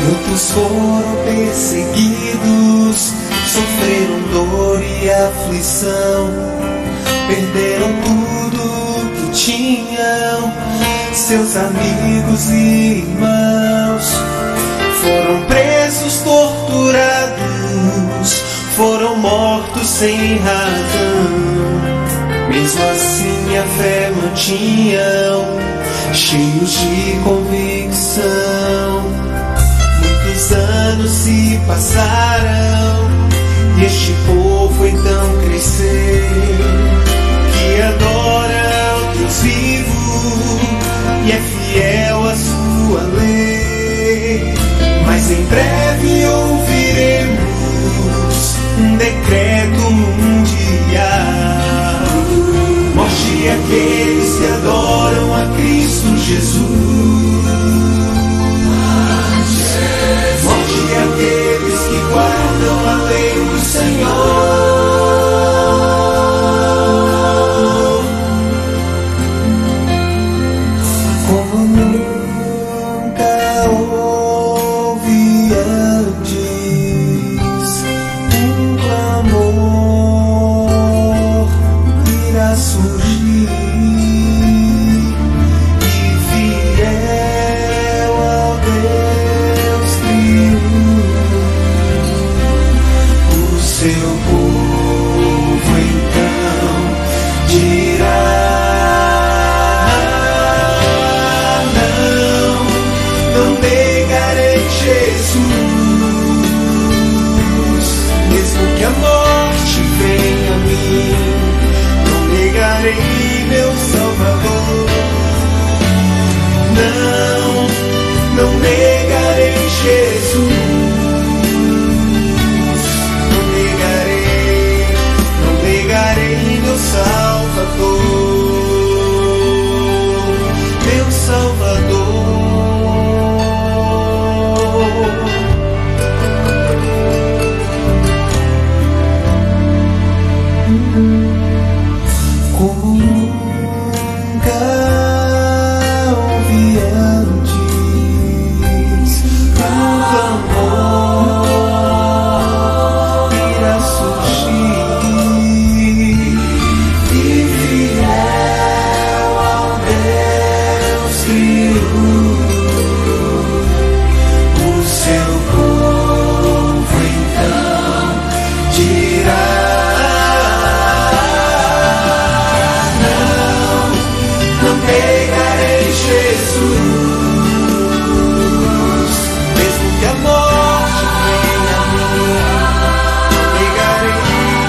Muitos foram perseguidos, sofreram dor e aflição, perderam tudo que tinham. Seus amigos e irmãos foram presos, torturados, foram mortos sem razão. Mesmo assim a fé mantinham, cheios de convicção. Muitos anos se passaram e este povo então cresceu, que adora o Deus vivo e é fiel à sua lei. Mas em breve ouviremos um decreto mundial: morte àqueles que adoram a Cristo Jesus, morte àqueles que guardam a lei do Senhor. Como nunca houve antes, um clamor irá surgir, e fiel ao Deus criou, o seu povo então dirá: não negarei Jesus, mesmo que a morte venha a mim, não negarei meu Salvador. Não negarei Jesus, não negarei meu Salvador, meu Salvador. Como nunca houve antes, um clamor irá surgir, e fiel ao Deus criou, o seu povo então dirá: não negarei Jesus, mesmo que a morte venha a mim, não negarei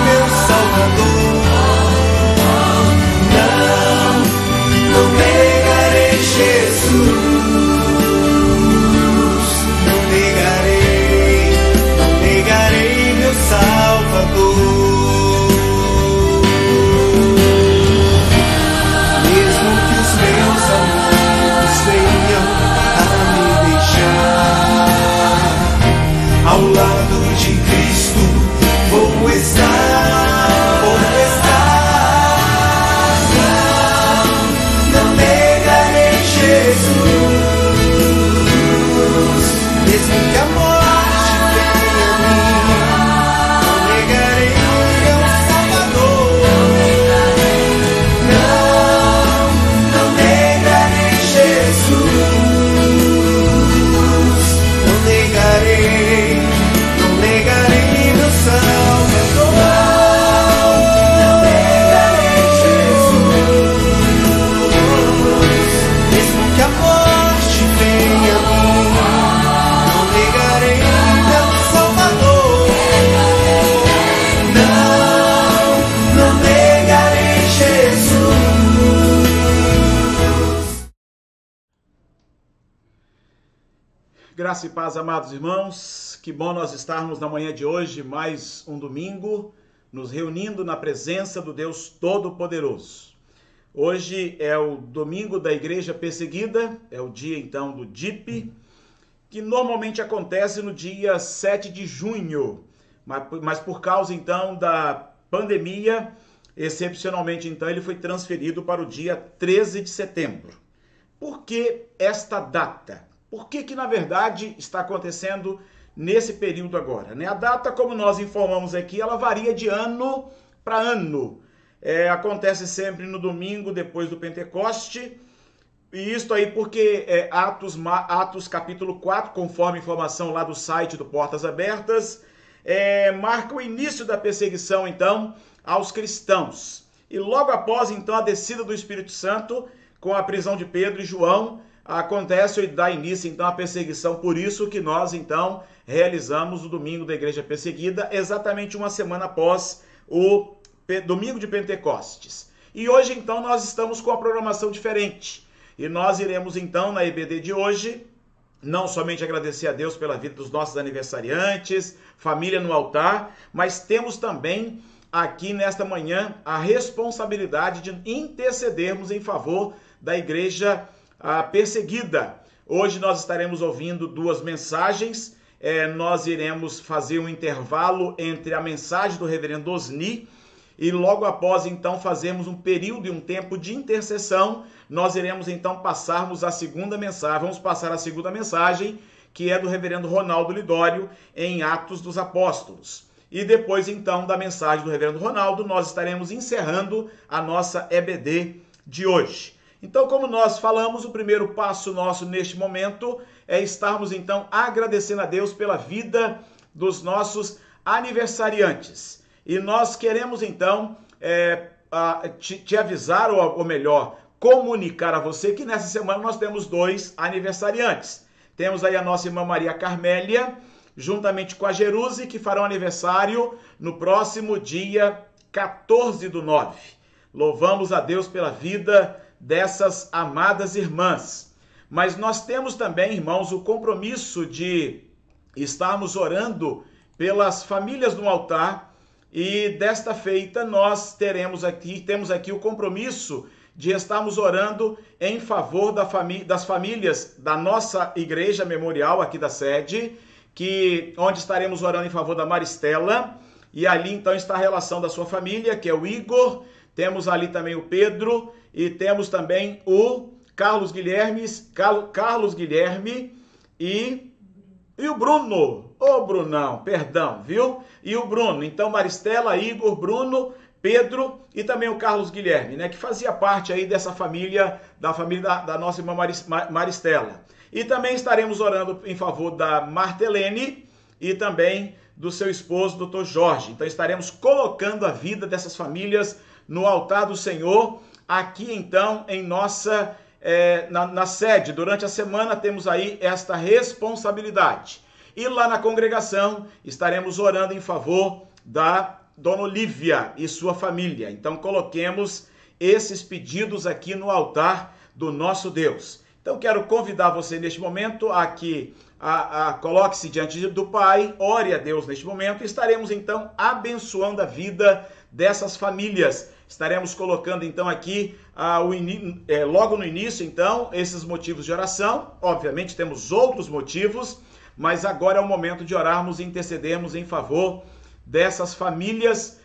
meu Salvador. Não negarei Jesus, não negarei meu Salvador. Mesmo que os meus amigos venham a me deixar, ao lado de Cristo vou estar, vou estar. Não negarei Jesus, mesmo que a morte venha a mim, não negarei meu Salvador. Não negarei Jesus, não negarei meu Salvador. Não negarei Jesus, mesmo que a morte venha a mim, não negarei meu Salvador. Não negarei Jesus. Graça e paz, amados irmãos, que bom nós estarmos na manhã de hoje, mais um domingo, nos reunindo na presença do Deus Todo-Poderoso. Hoje é o domingo da Igreja Perseguida, é o dia então do DIP, que normalmente acontece no dia 7 de junho, mas por causa então da pandemia, excepcionalmente então ele foi transferido para o dia 13 de setembro. Por que esta data? Por que na verdade está acontecendo nesse período agora, né? A data, como nós informamos aqui, ela varia de ano para ano. acontece sempre no domingo, depois do Pentecoste. E isso aí porque Atos capítulo 4, conforme informação lá do site do Portas Abertas, marca o início da perseguição, então, aos cristãos. E logo após, então, a descida do Espírito Santo, com a prisão de Pedro e João, acontece e dá início, então, à perseguição. Por isso que nós, então, realizamos o Domingo da Igreja Perseguida, exatamente uma semana após o Domingo de Pentecostes. E hoje, então, nós estamos com a programação diferente. E nós iremos, então, na EBD de hoje, não somente agradecer a Deus pela vida dos nossos aniversariantes, família no altar, mas temos também aqui nesta manhã a responsabilidade de intercedermos em favor da igreja perseguida. Hoje nós estaremos ouvindo duas mensagens. Nós iremos fazer um intervalo entre a mensagem do reverendo Osni e logo após, então, fazermos um período e um tempo de intercessão. Nós iremos, então, passarmos a segunda mensagem. Vamos passar a segunda mensagem, que é do reverendo Ronaldo Lidório, em Atos dos Apóstolos. E depois, então, da mensagem do reverendo Ronaldo, nós estaremos encerrando a nossa EBD de hoje. Então, como nós falamos, o primeiro passo nosso neste momento é estarmos, então, agradecendo a Deus pela vida dos nossos aniversariantes. E nós queremos, então, te avisar, ou melhor, comunicar a você que nessa semana nós temos dois aniversariantes. Temos aí a nossa irmã Maria Carmélia, juntamente com a Jeruse, que farão aniversário no próximo dia 14/9. Louvamos a Deus pela vida dessas amadas irmãs. Mas nós temos também, irmãos, o compromisso de estarmos orando pelas famílias no altar. E desta feita nós temos aqui o compromisso de estarmos orando em favor das famílias da nossa igreja memorial aqui da sede, onde estaremos orando em favor da Maristela, e ali então está a relação da sua família, que é o Igor, temos ali também o Pedro, e temos também o Carlos Guilherme e o Bruno. Ô, Brunão, perdão, viu? E o Bruno. Então, Maristela, Igor, Bruno, Pedro e também o Carlos Guilherme, né? Que fazia parte aí dessa família, da nossa irmã Maristela. E também estaremos orando em favor da Martelene e também do seu esposo, Dr. Jorge. Então, estaremos colocando a vida dessas famílias no altar do Senhor, aqui então, em nossa, na sede. Durante a semana temos aí esta responsabilidade. E lá na congregação estaremos orando em favor da Dona Olívia e sua família. Então coloquemos esses pedidos aqui no altar do nosso Deus. Então quero convidar você neste momento a que coloque-se diante do Pai, ore a Deus neste momento e estaremos então abençoando a vida dessas famílias. Estaremos colocando então aqui, logo no início então, esses motivos de oração. Obviamente temos outros motivos, mas agora é o momento de orarmos e intercedermos em favor dessas famílias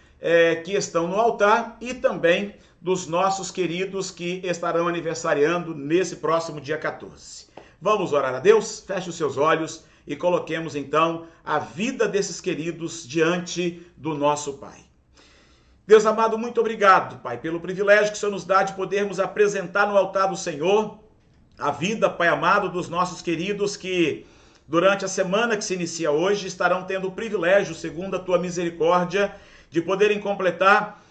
que estão no altar e também dos nossos queridos que estarão aniversariando nesse próximo dia 14. Vamos orar a Deus? Feche os seus olhos e coloquemos então a vida desses queridos diante do nosso Pai. Deus amado, muito obrigado, Pai, pelo privilégio que o Senhor nos dá de podermos apresentar no altar do Senhor a vida, Pai amado, dos nossos queridos que durante a semana que se inicia hoje, estarão tendo o privilégio, segundo a tua misericórdia, de poderem completar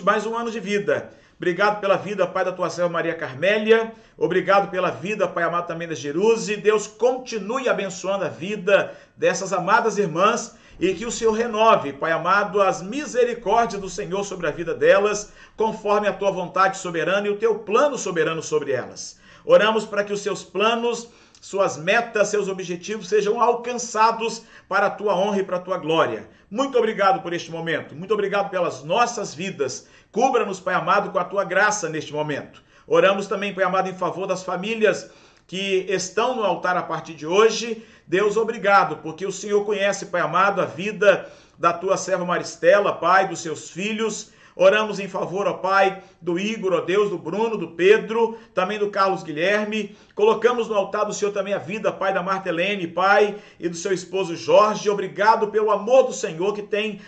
mais um ano de vida. Obrigado pela vida, Pai, da tua serva Maria Carmélia. Obrigado pela vida, Pai amado, também da Jeruse. Deus continue abençoando a vida dessas amadas irmãs e que o Senhor renove, Pai amado, as misericórdias do Senhor sobre a vida delas, conforme a tua vontade soberana e o teu plano soberano sobre elas. Oramos para que os seus planos, suas metas, seus objetivos sejam alcançados para a tua honra e para a tua glória. Muito obrigado por este momento. Muito obrigado pelas nossas vidas. Cubra-nos, Pai amado, com a tua graça neste momento. Oramos também, Pai amado, em favor das famílias que estão no altar a partir de hoje. Deus, obrigado, porque o Senhor conhece, Pai amado, a vida da tua serva Maristela, Pai, dos seus filhos. Oramos em favor, ó Pai, do Igor, ó Deus, do Bruno, do Pedro, também do Carlos Guilherme. Colocamos no altar do Senhor também a vida, Pai, da Marta Helene, Pai, e do seu esposo Jorge. Obrigado pelo amor do Senhor que tem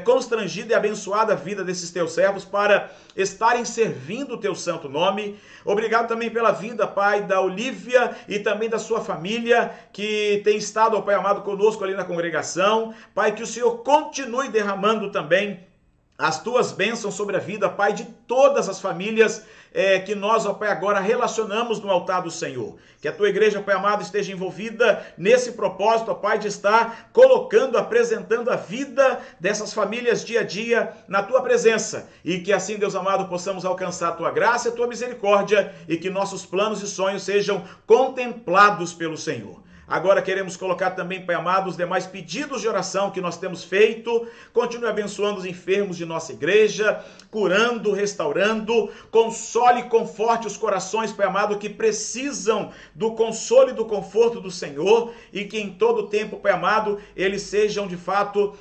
constrangido e abençoado a vida desses teus servos para estarem servindo o teu santo nome. Obrigado também pela vida, Pai, da Olívia e também da sua família, que tem estado, ó Pai amado, conosco ali na congregação. Pai, que o Senhor continue derramando também as tuas bênçãos sobre a vida, Pai, de todas as famílias que nós, ó Pai, agora relacionamos no altar do Senhor. Que a tua igreja, Pai amado, esteja envolvida nesse propósito, ó Pai, de estar colocando, apresentando a vida dessas famílias dia a dia na tua presença. E que assim, Deus amado, possamos alcançar a tua graça e a tua misericórdia e que nossos planos e sonhos sejam contemplados pelo Senhor. Agora queremos colocar também, Pai amado, os demais pedidos de oração que nós temos feito. Continue abençoando os enfermos de nossa igreja, curando, restaurando. Console e conforte os corações, Pai amado, que precisam do consolo e do conforto do Senhor. E que em todo tempo, Pai amado, eles sejam de fato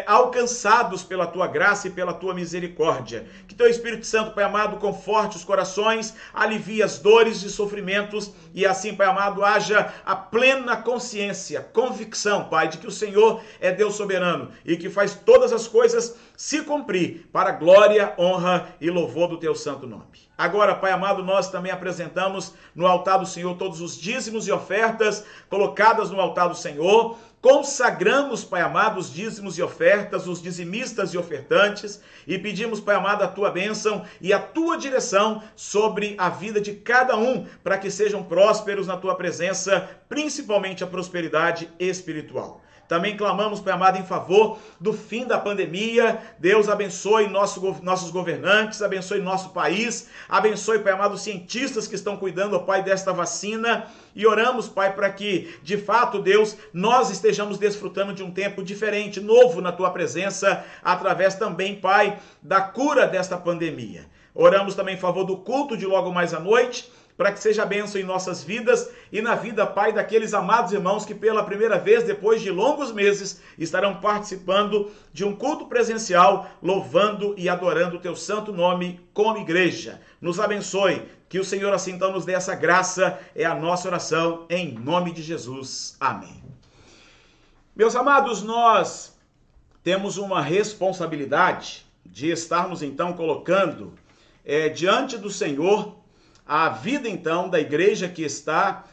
alcançados pela tua graça e pela tua misericórdia. Que teu Espírito Santo, Pai amado, conforte os corações, alivie as dores e sofrimentos. E assim, Pai amado, haja a plena consciência, convicção, Pai, de que o Senhor é Deus soberano e que faz todas as coisas se cumprir para a glória, honra e louvor do teu santo nome. Agora, Pai amado, nós também apresentamos no altar do Senhor todos os dízimos e ofertas colocadas no altar do Senhor. Consagramos, Pai amado, os dízimos e ofertas, os dizimistas e ofertantes, e pedimos, Pai amado, a tua bênção e a tua direção sobre a vida de cada um, para que sejam prósperos na tua presença, principalmente a prosperidade espiritual. Também clamamos, Pai amado, em favor do fim da pandemia. Deus abençoe nossos governantes, abençoe nosso país, abençoe, Pai amado, os cientistas que estão cuidando, Pai, desta vacina. E oramos, Pai, para que, de fato, Deus, nós estejamos desfrutando de um tempo diferente, novo na tua presença, através também, Pai, da cura desta pandemia. Oramos também em favor do culto de logo mais à noite, para que seja bênção em nossas vidas e na vida, Pai, daqueles amados irmãos que pela primeira vez, depois de longos meses, estarão participando de um culto presencial, louvando e adorando o teu santo nome como igreja. Nos abençoe, que o Senhor assim então nos dê essa graça, é a nossa oração, em nome de Jesus. Amém. Meus amados, nós temos uma responsabilidade de estarmos então colocando diante do Senhor a vida, então, da igreja que está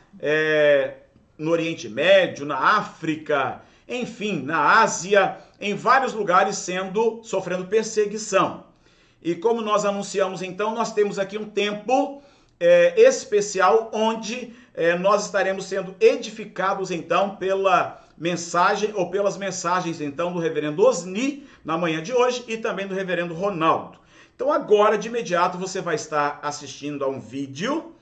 no Oriente Médio, na África, enfim, na Ásia, em vários lugares sofrendo perseguição. E como nós anunciamos, então, nós temos aqui um tempo especial onde nós estaremos sendo edificados, então, pela mensagem ou pelas mensagens, então, do reverendo Osni, na manhã de hoje, e também do reverendo Ronaldo. Então agora, de imediato, você vai estar assistindo a um vídeo,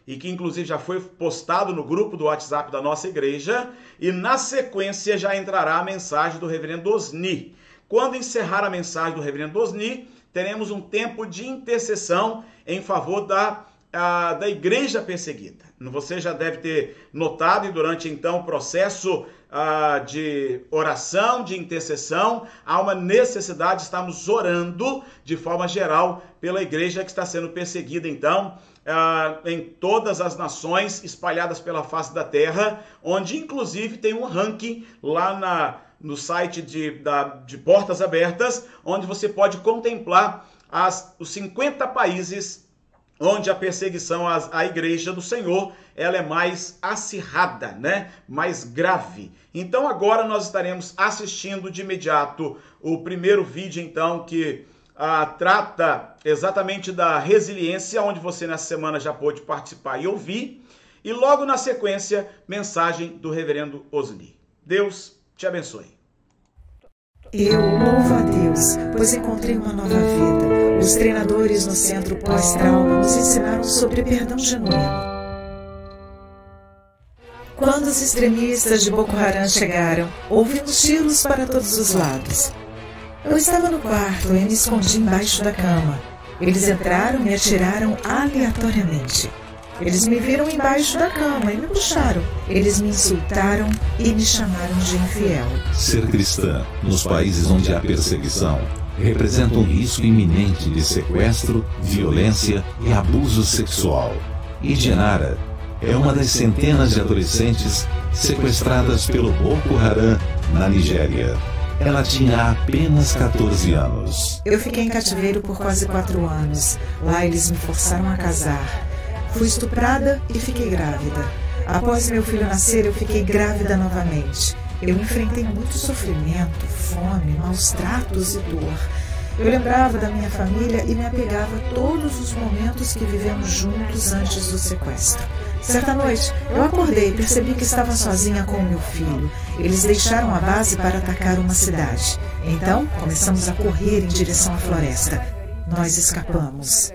e que inclusive já foi postado no grupo do WhatsApp da nossa igreja, e na sequência já entrará a mensagem do reverendo Osni. Quando encerrar a mensagem do reverendo Osni, teremos um tempo de intercessão em favor da igreja perseguida. Você já deve ter notado, e durante então o processo de oração, de intercessão, há uma necessidade de estarmos orando de forma geral pela igreja que está sendo perseguida, então, em todas as nações espalhadas pela face da terra, onde inclusive tem um ranking lá no site de Portas Abertas, onde você pode contemplar os 50 países onde a perseguição à igreja do Senhor, ela é mais acirrada, né? Mais grave. Então agora nós estaremos assistindo de imediato o primeiro vídeo, então, que trata exatamente da resiliência, onde você nessa semana já pôde participar e ouvir. E logo na sequência, mensagem do reverendo Osni. Deus te abençoe. Eu louvo a Deus, pois encontrei uma nova vida. Os treinadores no Centro Pós-Trauma nos ensinaram sobre perdão genuíno. Quando os extremistas de Boko Haram chegaram, ouvimos tiros para todos os lados. Eu estava no quarto e me escondi embaixo da cama. Eles entraram e me atiraram aleatoriamente. Eles me viram embaixo da cama e me puxaram. Eles me insultaram e me chamaram de infiel. Ser cristã nos países onde há perseguição representa um risco iminente de sequestro, violência e abuso sexual. Idianara é uma das centenas de adolescentes sequestradas pelo Boko Haram na Nigéria. Ela tinha apenas 14 anos. Eu fiquei em cativeiro por quase 4 anos. Lá eles me forçaram a casar. Fui estuprada e fiquei grávida. Após meu filho nascer, eu fiquei grávida novamente. Eu enfrentei muito sofrimento, fome, maus tratos e dor. Eu lembrava da minha família e me apegava a todos os momentos que vivemos juntos antes do sequestro. Certa noite, eu acordei e percebi que estava sozinha com o meu filho. Eles deixaram a base para atacar uma cidade. Então, começamos a correr em direção à floresta. Nós escapamos.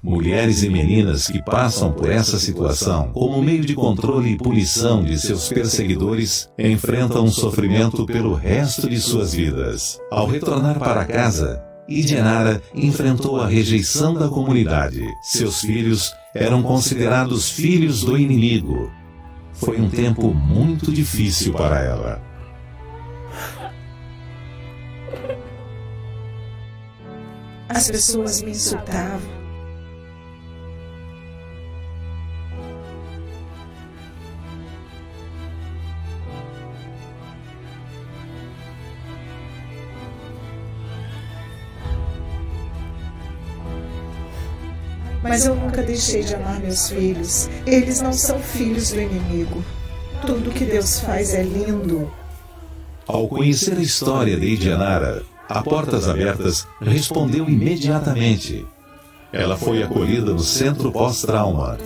Mulheres e meninas que passam por essa situação como meio de controle e punição de seus perseguidores enfrentam um sofrimento pelo resto de suas vidas. Ao retornar para casa, Idianara enfrentou a rejeição da comunidade. Seus filhos eram considerados filhos do inimigo. Foi um tempo muito difícil para ela. As pessoas me insultavam. Mas eu nunca deixei de amar meus filhos. Eles não são filhos do inimigo. Tudo que Deus faz é lindo. Ao conhecer a história de Idianara, a Portas Abertas respondeu imediatamente. Ela foi acolhida no Centro Pós-Trauma,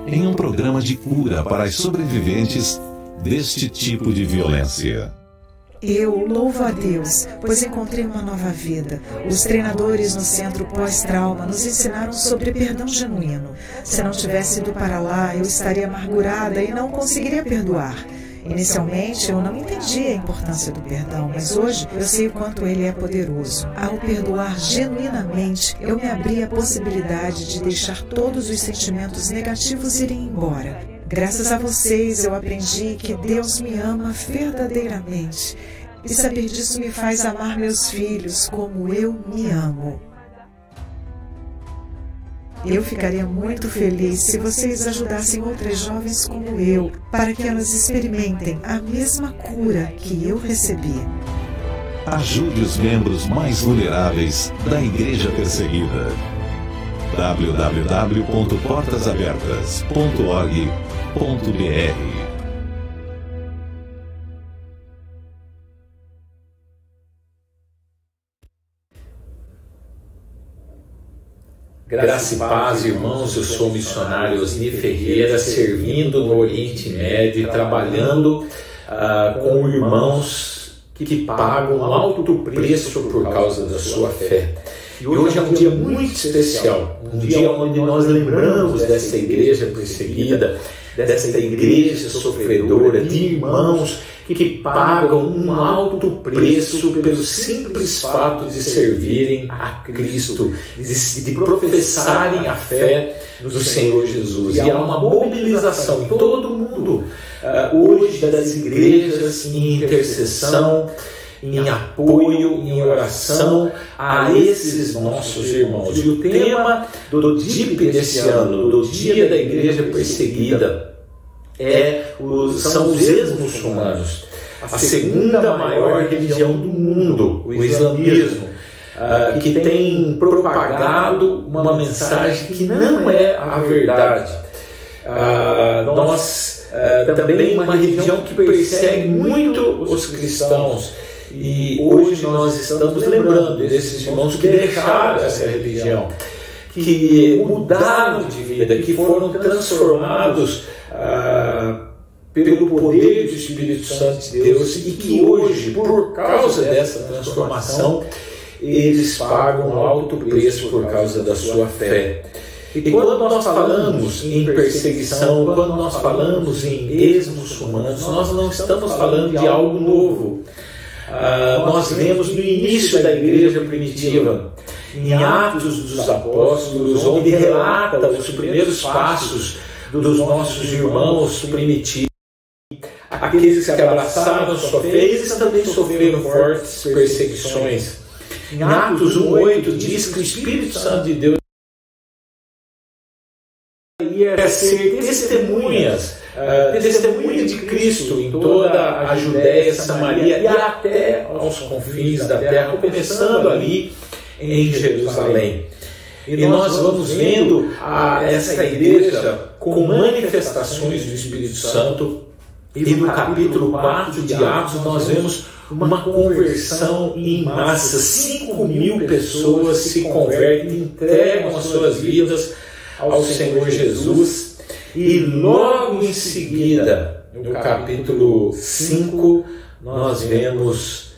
em um programa de cura para as sobreviventes deste tipo de violência. Eu louvo a Deus, pois encontrei uma nova vida. Os treinadores no Centro Pós-Trauma nos ensinaram sobre perdão genuíno. Se não tivesse ido para lá, eu estaria amargurada e não conseguiria perdoar. Inicialmente, eu não entendia a importância do perdão, mas hoje eu sei o quanto ele é poderoso. Ao perdoar genuinamente, eu me abri à possibilidade de deixar todos os sentimentos negativos irem embora. Graças a vocês, eu aprendi que Deus me ama verdadeiramente. E saber disso me faz amar meus filhos como eu me amo. Eu ficaria muito feliz se vocês ajudassem outras jovens como eu, para que elas experimentem a mesma cura que eu recebi. Ajude os membros mais vulneráveis da Igreja Perseguida. www.portasabertas.org.br Graça e paz, irmãos, eu sou o missionário Osni Ferreira, servindo no Oriente Médio e trabalhando com irmãos que pagam um alto preço por causa da sua fé. E hoje é um dia muito especial, um dia onde nós lembramos dessa igreja perseguida, dessa igreja sofredora, de irmãos que pagam um alto preço pelo simples fato de servirem a Cristo, de professarem a fé do Senhor Jesus. E há uma mobilização em todo o mundo hoje das igrejas em intercessão, em apoio, em oração a esses nossos irmãos. E o tema do DIP desse ano, do Dia da Igreja Perseguida, são os ex-muçulmanos, a segunda maior religião do mundo, o islamismo, que tem propagado uma mensagem que não é a verdade. Nós também uma religião que persegue muito os cristãos. E hoje nós estamos lembrando desses irmãos que deixaram essa religião, que mudaram de vida, que foram transformados pelo poder do Espírito Santo de Deus e que hoje, por causa dessa transformação, eles pagam um alto preço por causa da sua fé. E quando nós falamos em perseguição, quando nós falamos em ex-muçulmanos, nós não estamos falando de algo novo. Nós vemos no início da igreja primitiva, em Atos dos Apóstolos, onde relata os primeiros passos dos nossos irmãos primitivos, aqueles que abraçaram a sua fé, eles também sofreram fortes perseguições. Em Atos 1:8 diz que o Espírito Santo de Deus ia ser testemunhas de Cristo em toda a Judéia, Samaria e até aos confins da terra, começando ali em Jerusalém. E nós vamos vendo essa igreja com manifestações do Espírito Santo. E no capítulo 4 de Atos nós vemos uma conversão em massa. 5.000 pessoas se convertem, entregam as suas vidas ao Senhor Jesus. E logo em seguida, no capítulo 5, nós vemos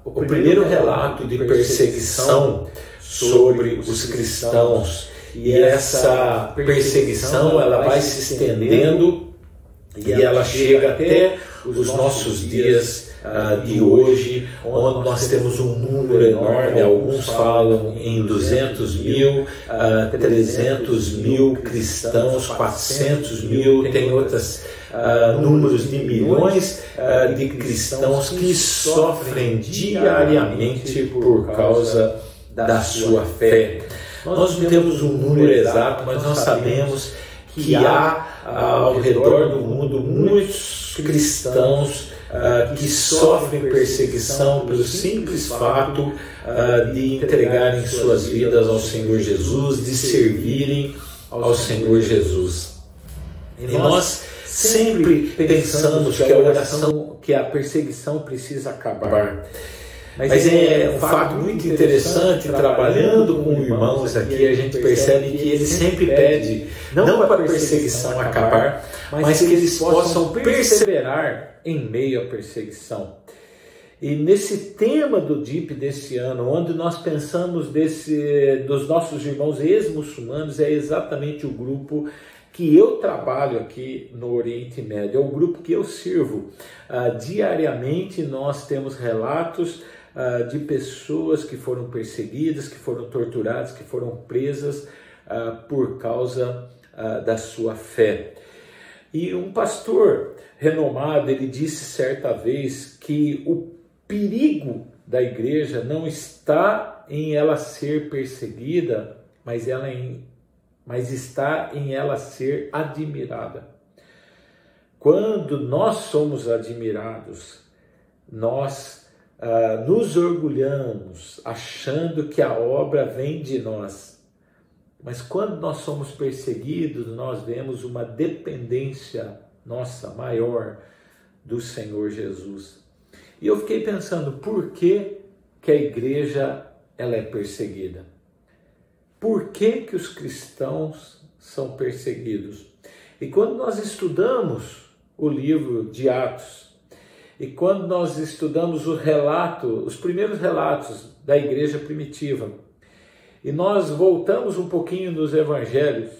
o primeiro relato de perseguição sobre os cristãos. E essa perseguição ela vai se estendendo e ela chega até os nossos dias de hoje, onde nós temos um número enorme. Alguns falam em 200 mil, 300 mil cristãos, 400 mil, tem outros números de milhões de cristãos que sofrem diariamente por causa da sua fé. Nós não temos um número exato, mas nós sabemos que há ao redor do mundo muitos cristãos que sofrem perseguição pelo simples fato de entregarem suas vidas ao Senhor Jesus, de servirem ao Senhor Jesus. E nós sempre pensamos que a perseguição precisa acabar. Mas é um fato muito interessante, trabalhando com irmãos aqui, a gente percebe que eles sempre pedem, não para a perseguição acabar, mas que eles possam perseverar em meio à perseguição. E nesse tema do DIP desse ano, onde nós pensamos dos nossos irmãos ex-muçulmanos, é exatamente o grupo que eu trabalho aqui no Oriente Médio, é o grupo que eu sirvo. Diariamente nós temos relatos de pessoas que foram perseguidas, que foram torturadas, que foram presas por causa da sua fé. E um pastor renomado, ele disse certa vez que o perigo da igreja não está em ela ser perseguida, mas está em ela ser admirada. Quando nós somos admirados, nós nos orgulhamos, achando que a obra vem de nós. Mas quando nós somos perseguidos, nós vemos uma dependência nossa maior do Senhor Jesus. E eu fiquei pensando, por que a igreja ela é perseguida? Por que os cristãos são perseguidos? E quando nós estudamos o livro de Atos, e quando nós estudamos os primeiros relatos da igreja primitiva, e nós voltamos um pouquinho nos evangelhos,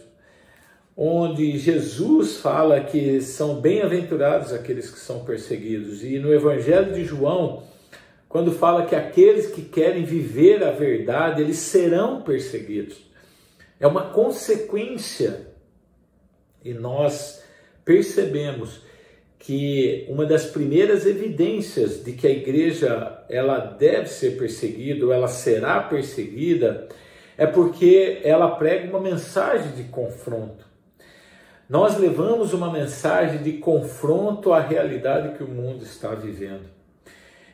onde Jesus fala que são bem-aventurados aqueles que são perseguidos, e no evangelho de João, quando fala que aqueles que querem viver a verdade, eles serão perseguidos. É uma consequência, e nós percebemos que uma das primeiras evidências de que a igreja ela deve ser perseguida, ou ela será perseguida, é porque ela prega uma mensagem de confronto. Nós levamos uma mensagem de confronto à realidade que o mundo está vivendo.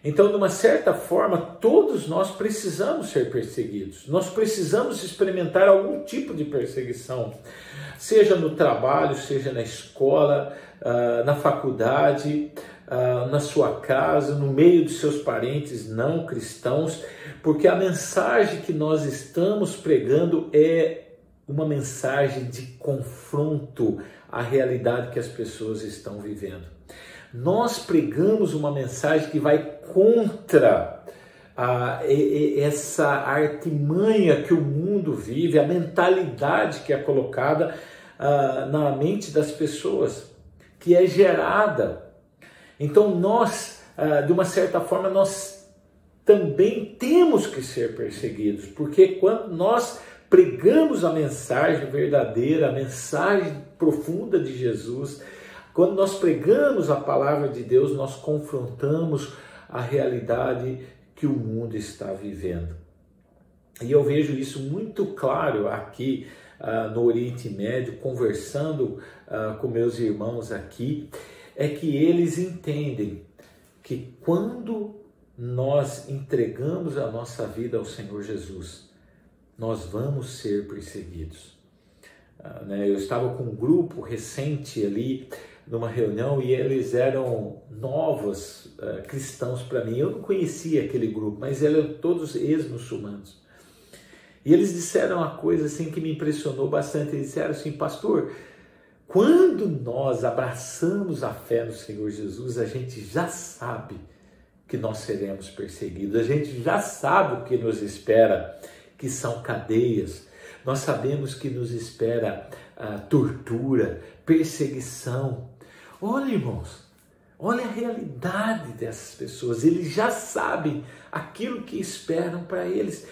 Então, de uma certa forma, todos nós precisamos ser perseguidos. Nós precisamos experimentar algum tipo de perseguição, seja no trabalho, seja na escola, na faculdade, na sua casa, no meio dos seus parentes não cristãos, porque a mensagem que nós estamos pregando é uma mensagem de confronto à realidade que as pessoas estão vivendo. Nós pregamos uma mensagem que vai contra essa artimanha que o mundo vive, a mentalidade que é colocada na mente das pessoas, que é gerada. Então nós, de uma certa forma, nós também temos que ser perseguidos, porque quando nós pregamos a mensagem verdadeira, a mensagem profunda de Jesus, quando nós pregamos a palavra de Deus, nós confrontamos a realidade que o mundo está vivendo. E eu vejo isso muito claro aqui no Oriente Médio, conversando com meus irmãos aqui, é que eles entendem que quando nós entregamos a nossa vida ao Senhor Jesus, nós vamos ser perseguidos. Eu estava com um grupo recente ali, numa reunião, e eles eram novos cristãos para mim. Eu não conhecia aquele grupo, mas eram todos ex-muçulmanos. E eles disseram uma coisa assim que me impressionou bastante. Eles disseram assim: pastor, quando nós abraçamos a fé no Senhor Jesus, a gente já sabe que nós seremos perseguidos, a gente já sabe o que nos espera, que são cadeias. Nós sabemos que nos espera tortura, perseguição. Olha, irmãos, olha a realidade dessas pessoas. Eles já sabem aquilo que esperam para eles.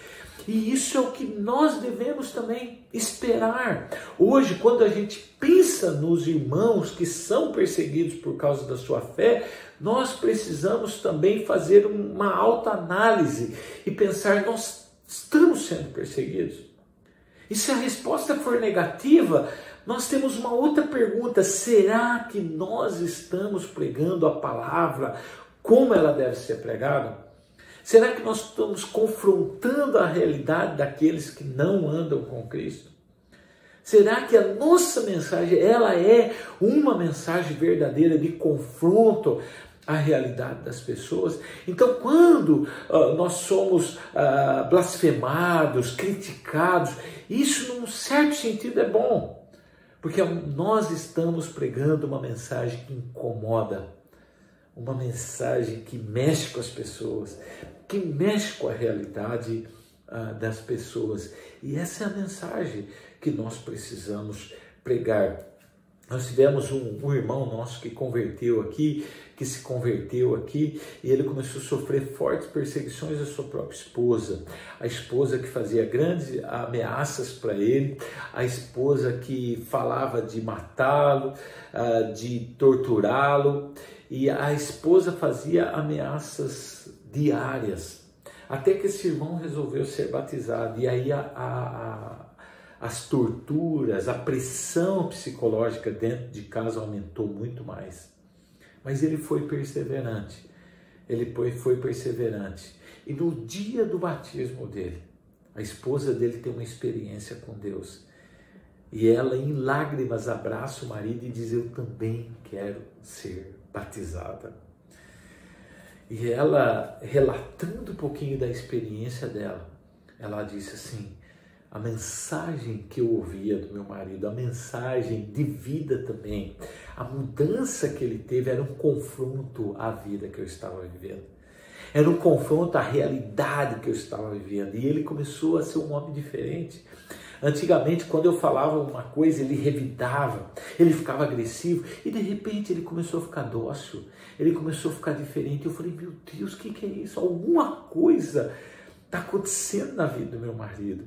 E isso é o que nós devemos também esperar. Hoje, quando a gente pensa nos irmãos que são perseguidos por causa da sua fé, nós precisamos também fazer uma autoanálise e pensar: nós estamos sendo perseguidos? E se a resposta for negativa, nós temos uma outra pergunta: será que nós estamos pregando a palavra como ela deve ser pregada? Será que nós estamos confrontando a realidade daqueles que não andam com Cristo? Será que a nossa mensagem, ela é uma mensagem verdadeira de confronto à realidade das pessoas? Então, quando nós somos blasfemados, criticados, isso num certo sentido é bom, porque nós estamos pregando uma mensagem que incomoda, uma mensagem que mexe com as pessoas, que mexe com a realidade das pessoas. E essa é a mensagem que nós precisamos pregar. Nós tivemos um irmão nosso que se converteu aqui, e ele começou a sofrer fortes perseguições da sua própria esposa. A esposa que fazia grandes ameaças para ele, a esposa que falava de matá-lo, de torturá-lo, e a esposa fazia ameaças diárias, até que esse irmão resolveu ser batizado. E aí as torturas, a pressão psicológica dentro de casa aumentou muito mais. Mas ele foi perseverante, E no dia do batismo dele, a esposa dele tem uma experiência com Deus. E ela, em lágrimas, abraça o marido e diz: eu também quero ser batizada. E ela, relatando um pouquinho da experiência dela, ela disse assim: a mensagem que eu ouvia do meu marido, a mensagem de vida também, a mudança que ele teve era um confronto à vida que eu estava vivendo. Era um confronto à realidade que eu estava vivendo. E ele começou a ser um homem diferente. Antigamente, quando eu falava uma coisa, ele revidava, ele ficava agressivo, e de repente ele começou a ficar dócil, ele começou a ficar diferente. Eu falei: meu Deus, o que é isso? Alguma coisa está acontecendo na vida do meu marido.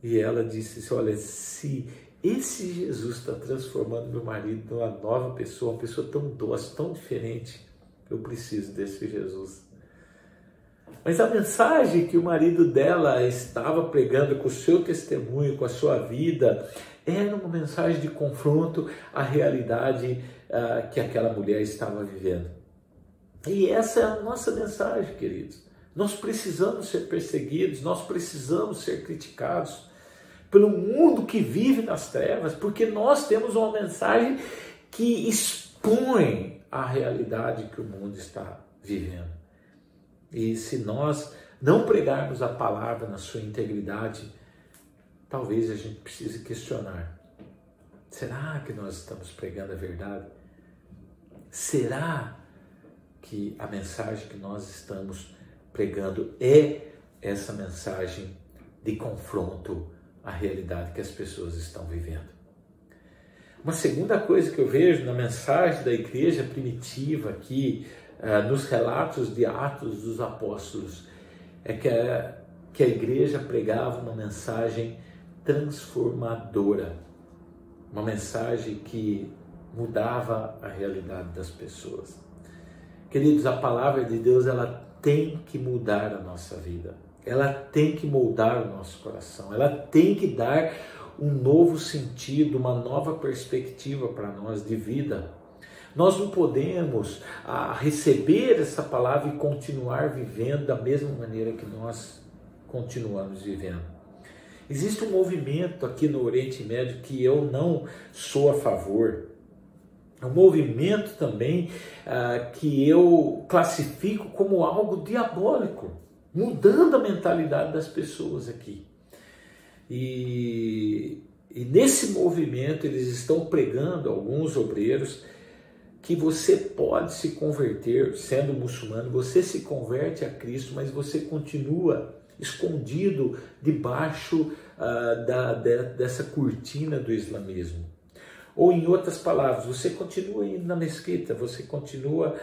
E ela disse assim: olha, se esse Jesus está transformando meu marido numa nova pessoa, uma pessoa tão dócil, tão diferente, eu preciso desse Jesus. Mas a mensagem que o marido dela estava pregando com o seu testemunho, com a sua vida, era uma mensagem de confronto à realidade que aquela mulher estava vivendo. E essa é a nossa mensagem, queridos. Nós precisamos ser perseguidos, nós precisamos ser criticados pelo mundo que vive nas trevas, porque nós temos uma mensagem que expõe a realidade que o mundo está vivendo. E se nós não pregarmos a palavra na sua integridade, talvez a gente precise questionar: será que nós estamos pregando a verdade? Será que a mensagem que nós estamos pregando é essa mensagem de confronto à realidade que as pessoas estão vivendo? Uma segunda coisa que eu vejo na mensagem da igreja primitiva aqui, nos relatos de Atos dos Apóstolos, é que a igreja pregava uma mensagem transformadora, uma mensagem que mudava a realidade das pessoas. Queridos, a palavra de Deus, ela tem que mudar a nossa vida. Ela tem que moldar o nosso coração. Ela tem que dar um novo sentido, uma nova perspectiva para nós de vida. Nós não podemos receber essa palavra e continuar vivendo da mesma maneira que nós continuamos vivendo. Existe um movimento aqui no Oriente Médio que eu não sou a favor. É um movimento também que eu classifico como algo diabólico, mudando a mentalidade das pessoas aqui. E nesse movimento eles estão pregando, alguns obreiros, que você pode se converter, sendo muçulmano, você se converte a Cristo, mas você continua escondido debaixo dessa cortina do islamismo. Ou em outras palavras, você continua indo na mesquita, você continua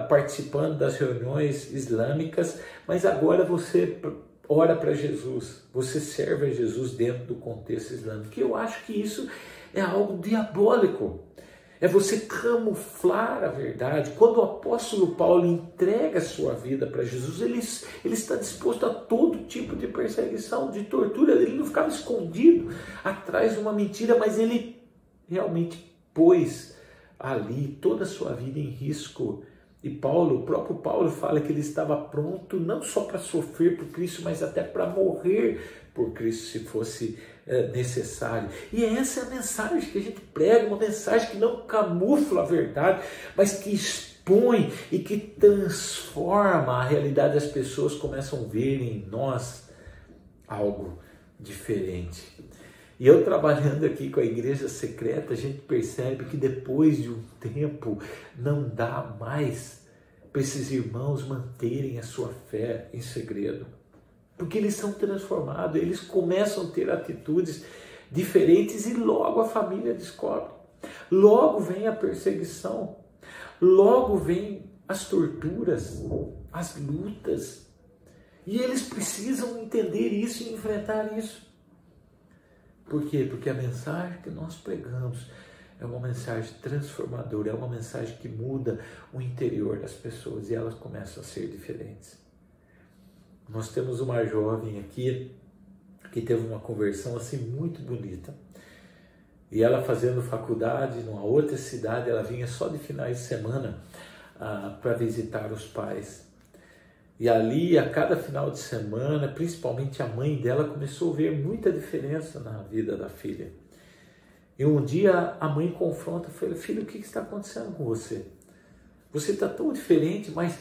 participando das reuniões islâmicas, mas agora você ora para Jesus, você serve a Jesus dentro do contexto islâmico. Que eu acho que isso é algo diabólico. É você camuflar a verdade. Quando o apóstolo Paulo entrega a sua vida para Jesus, ele está disposto a todo tipo de perseguição, de tortura. Ele não ficava escondido atrás de uma mentira, mas ele realmente pôs ali toda a sua vida em risco. E o próprio Paulo fala que ele estava pronto não só para sofrer por Cristo, mas até para morrer por Cristo, se fosse necessário. E essa é a mensagem que a gente prega, uma mensagem que não camufla a verdade, mas que expõe e que transforma a realidade das pessoas, começam a ver em nós algo diferente. E eu trabalhando aqui com a igreja secreta, a gente percebe que depois de um tempo não dá mais para esses irmãos manterem a sua fé em segredo. Porque eles são transformados, eles começam a ter atitudes diferentes e logo a família descobre. Logo vem a perseguição, logo vem as torturas, as lutas. E eles precisam entender isso e enfrentar isso. Por quê? Porque a mensagem que nós pregamos é uma mensagem transformadora, é uma mensagem que muda o interior das pessoas e elas começam a ser diferentes. Nós temos uma jovem aqui que teve uma conversão assim muito bonita. E ela fazendo faculdade numa outra cidade, ela vinha só de finais de semana para visitar os pais. E ali, a cada final de semana, principalmente a mãe dela começou a ver muita diferença na vida da filha. E um dia a mãe confronta, fala: filho, o que está acontecendo com você? Você está tão diferente, mas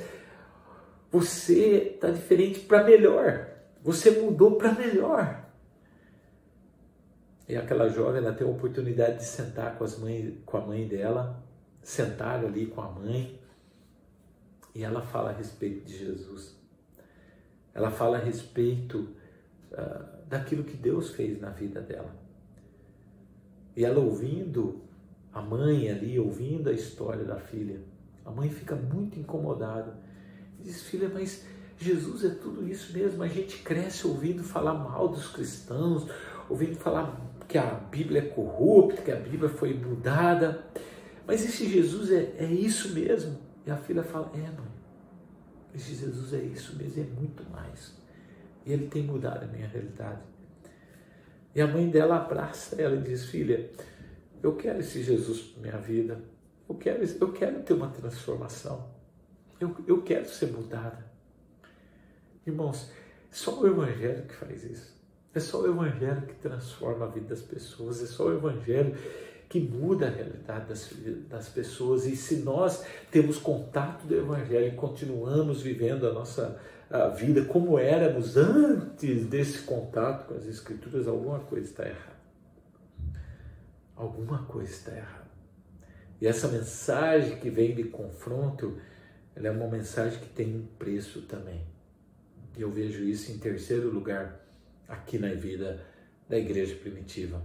você está diferente para melhor. Você mudou para melhor. E aquela jovem, ela tem a oportunidade de sentar com a mãe dela, sentar ali com a mãe, e ela fala a respeito de Jesus. Ela fala a respeito daquilo que Deus fez na vida dela. E ela ouvindo a mãe ali, ouvindo a história da filha, a mãe fica muito incomodada. Diz: filha, mas Jesus é tudo isso mesmo. A gente cresce ouvindo falar mal dos cristãos, ouvindo falar que a Bíblia é corrupta, que a Bíblia foi mudada. Mas esse Jesus é isso mesmo? E a filha fala: mãe, esse Jesus é isso mesmo, é muito mais. E ele tem mudado a minha realidade. E a mãe dela abraça ela e diz: filha, eu quero esse Jesus para minha vida. Eu quero ter uma transformação. Eu quero ser mudada. Irmãos, é só o Evangelho que faz isso. É só o Evangelho que transforma a vida das pessoas. É só o Evangelho que muda a realidade das pessoas. E se nós temos contato do Evangelho e continuamos vivendo a nossa vida como éramos antes desse contato com as Escrituras, alguma coisa está errada. Alguma coisa está errada. E essa mensagem que vem de confronto, ela é uma mensagem que tem um preço também. E eu vejo isso em terceiro lugar aqui na vida da igreja primitiva.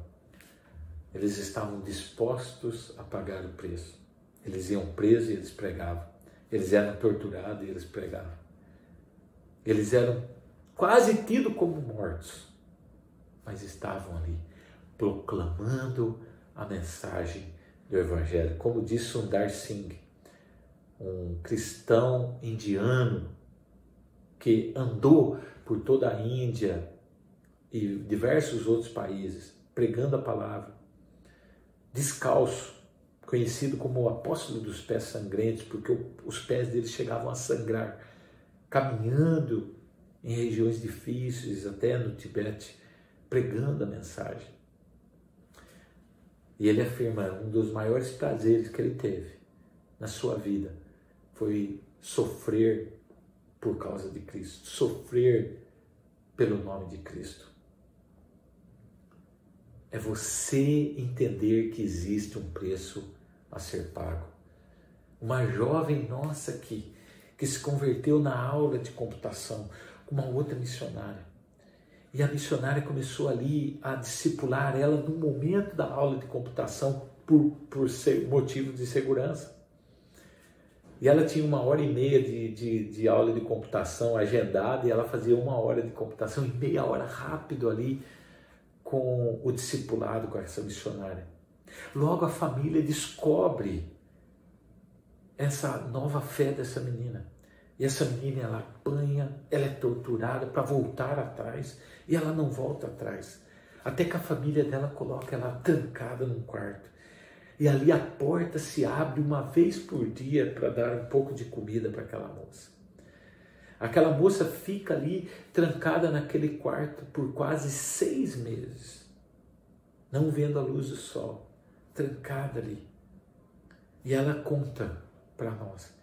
Eles estavam dispostos a pagar o preço. Eles iam presos e eles pregavam. Eles eram torturados e eles pregavam. Eles eram quase tidos como mortos, mas estavam ali proclamando a mensagem do Evangelho. Como diz Sundar Singh, um cristão indiano que andou por toda a Índia e diversos outros países, pregando a palavra, descalço, conhecido como o apóstolo dos pés sangrentos, porque os pés dele chegavam a sangrar, caminhando em regiões difíceis, até no Tibete, pregando a mensagem. E ele afirma, um dos maiores prazeres que ele teve na sua vida foi sofrer por causa de Cristo, sofrer pelo nome de Cristo. É você entender que existe um preço a ser pago. Uma jovem nossa que se converteu na aula de computação com uma outra missionária. E a missionária começou ali a discipular ela no momento da aula de computação por motivos de segurança. E ela tinha 1h30 de aula de computação agendada e ela fazia 1 hora de computação e meia hora rápido ali com o discipulado com essa missionária. Logo a família descobre essa nova fé dessa menina. E essa menina, ela apanha, ela é torturada para voltar atrás e ela não volta atrás. Até que a família dela coloca ela trancada num quarto. E ali a porta se abre uma vez por dia para dar um pouco de comida para aquela moça. Aquela moça fica ali trancada naquele quarto por quase 6 meses, não vendo a luz do sol, trancada ali. E ela conta para nós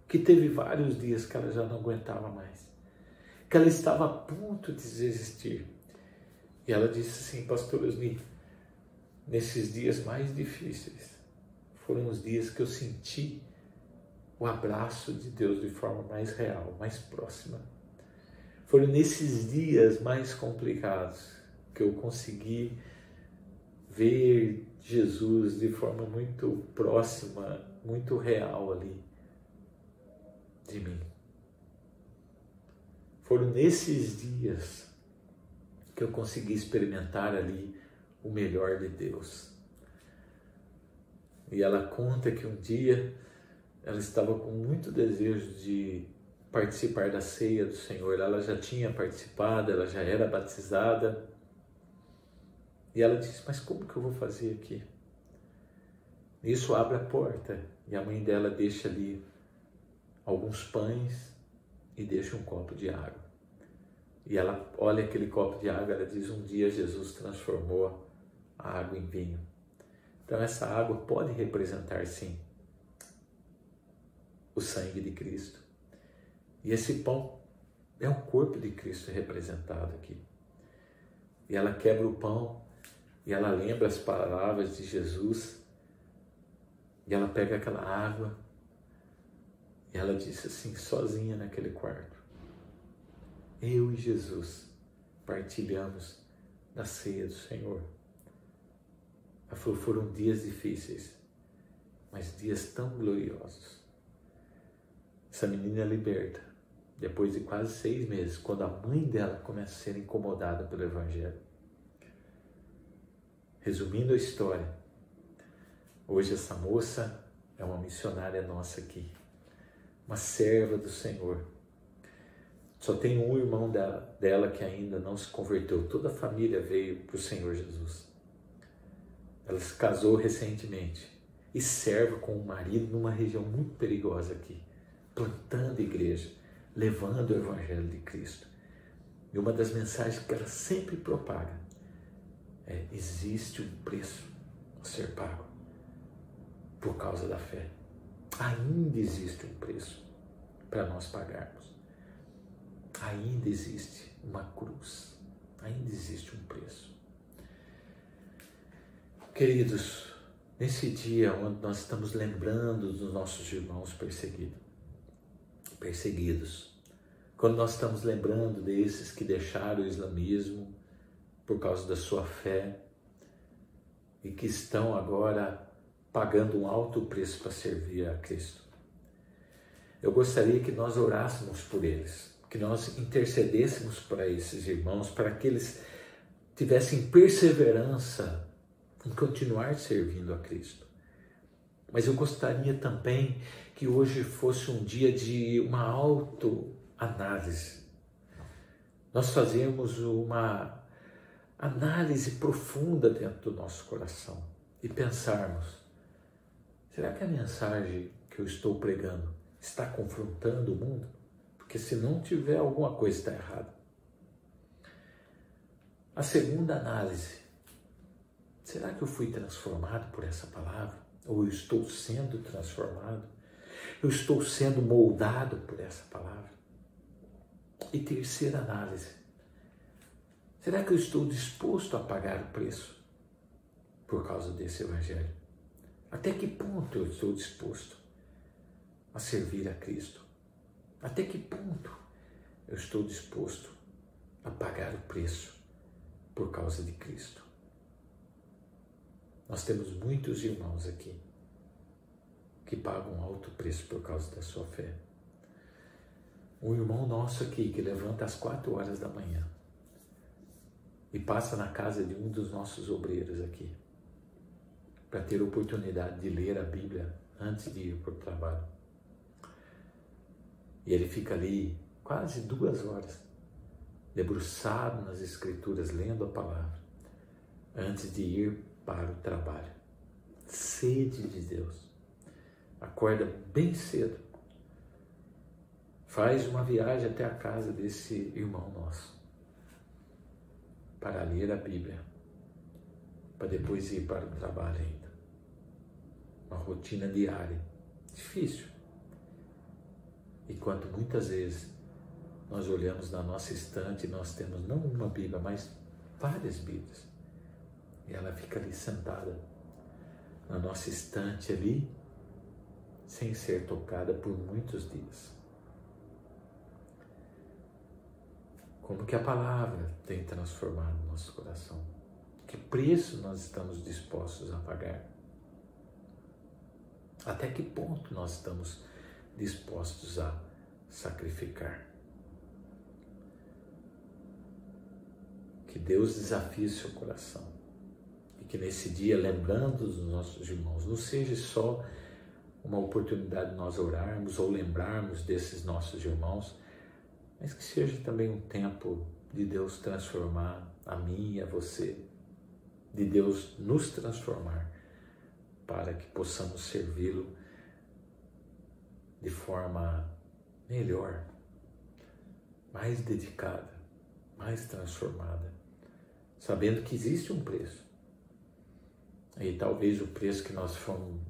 que teve vários dias que ela já não aguentava mais, que ela estava a ponto de desistir. E ela disse assim, pastor Osni, nesses dias mais difíceis, foram os dias que eu senti o abraço de Deus de forma mais real, mais próxima. Foram nesses dias mais complicados que eu consegui ver Jesus de forma muito próxima, muito real ali de mim. Foram nesses dias que eu consegui experimentar ali o melhor de Deus. E ela conta que um dia ela estava com muito desejo de participar da ceia do Senhor. Ela já tinha participado, ela já era batizada. E ela disse, mas como que eu vou fazer aqui? Nisso abre a porta e a mãe dela deixa ali alguns pães e deixa um copo de água. E ela olha aquele copo de água, ela diz, um dia Jesus transformou a água em vinho. Então essa água pode representar sim o sangue de Cristo. E esse pão é o corpo de Cristo representado aqui. E ela quebra o pão e ela lembra as palavras de Jesus e ela pega aquela água e ela disse assim, sozinha naquele quarto, eu e Jesus partilhamos da ceia do Senhor. Ela falou, foram dias difíceis, mas dias tão gloriosos. Essa menina é liberta, depois de quase 6 meses, quando a mãe dela começa a ser incomodada pelo Evangelho. Resumindo a história, hoje essa moça é uma missionária nossa aqui, uma serva do Senhor. Só tem um irmão dela que ainda não se converteu, toda a família veio para o Senhor Jesus. Ela se casou recentemente e serve com o marido numa região muito perigosa aqui, plantando igreja, levando o Evangelho de Cristo. E uma das mensagens que ela sempre propaga é, existe um preço a ser pago por causa da fé. Ainda existe um preço para nós pagarmos. Ainda existe uma cruz, ainda existe um preço. Queridos, nesse dia onde nós estamos lembrando dos nossos irmãos perseguidos, quando nós estamos lembrando desses que deixaram o islamismo por causa da sua fé e que estão agora pagando um alto preço para servir a Cristo, eu gostaria que nós orássemos por eles, que nós intercedêssemos para esses irmãos, para que eles tivessem perseverança em continuar servindo a Cristo. Mas eu gostaria também que hoje fosse um dia de uma autoanálise nós fazermos uma análise profunda dentro do nosso coração e pensarmos, será que a mensagem que eu estou pregando está confrontando o mundo? Porque se não tiver, alguma coisa está errada. A segunda análise, será que eu fui transformado por essa palavra? Ou eu estou sendo transformado? Eu estou sendo moldado por essa palavra? E terceira análise, será que eu estou disposto a pagar o preço por causa desse evangelho? Até que ponto eu estou disposto a servir a Cristo? Até que ponto eu estou disposto a pagar o preço por causa de Cristo? Nós temos muitos irmãos aqui que pagam um alto preço por causa da sua fé. Um irmão nosso aqui que levanta às 4 horas da manhã e passa na casa de um dos nossos obreiros aqui para ter a oportunidade de ler a Bíblia antes de ir para o trabalho. E ele fica ali quase 2 horas, debruçado nas Escrituras, lendo a palavra, antes de ir para o trabalho. Sede de Deus. Acorda bem cedo, faz uma viagem até a casa desse irmão nosso, para ler a Bíblia, para depois ir para o trabalho ainda. Uma rotina diária, difícil. Enquanto muitas vezes nós olhamos na nossa estante e nós temos não uma Bíblia, mas várias Bíblias. E ela fica ali sentada na nossa estante ali, sem ser tocada por muitos dias. Como que a palavra tem transformado o nosso coração? Que preço nós estamos dispostos a pagar? Até que ponto nós estamos dispostos a sacrificar? Que Deus desafie o seu coração e que nesse dia, lembrando dos nossos irmãos, não seja só uma oportunidade de nós orarmos ou lembrarmos desses nossos irmãos, mas que seja também um tempo de Deus transformar a mim e a você, de Deus nos transformar para que possamos servi-lo de forma melhor, mais dedicada, mais transformada, sabendo que existe um preço. E talvez o preço que nós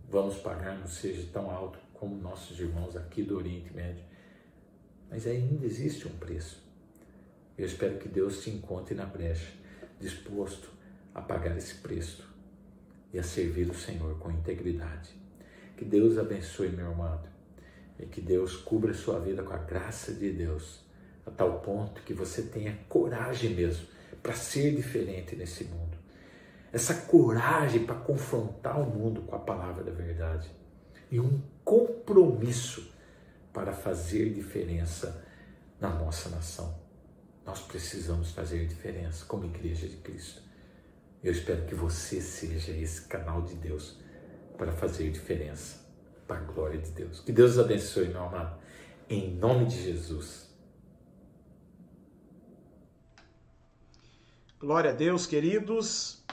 vamos pagar não seja tão alto como nossos irmãos aqui do Oriente Médio, mas ainda existe um preço. Eu espero que Deus te encontre na brecha, disposto a pagar esse preço e a servir o Senhor com integridade. Que Deus abençoe, meu amado, e que Deus cubra a sua vida com a graça de Deus, a tal ponto que você tenha coragem mesmo para ser diferente nesse mundo. Essa coragem para confrontar o mundo com a palavra da verdade e um compromisso para fazer diferença na nossa nação. Nós precisamos fazer diferença como Igreja de Cristo. Eu espero que você seja esse canal de Deus para fazer diferença para a glória de Deus. Que Deus abençoe, meu amado, em nome de Jesus. Glória a Deus, queridos.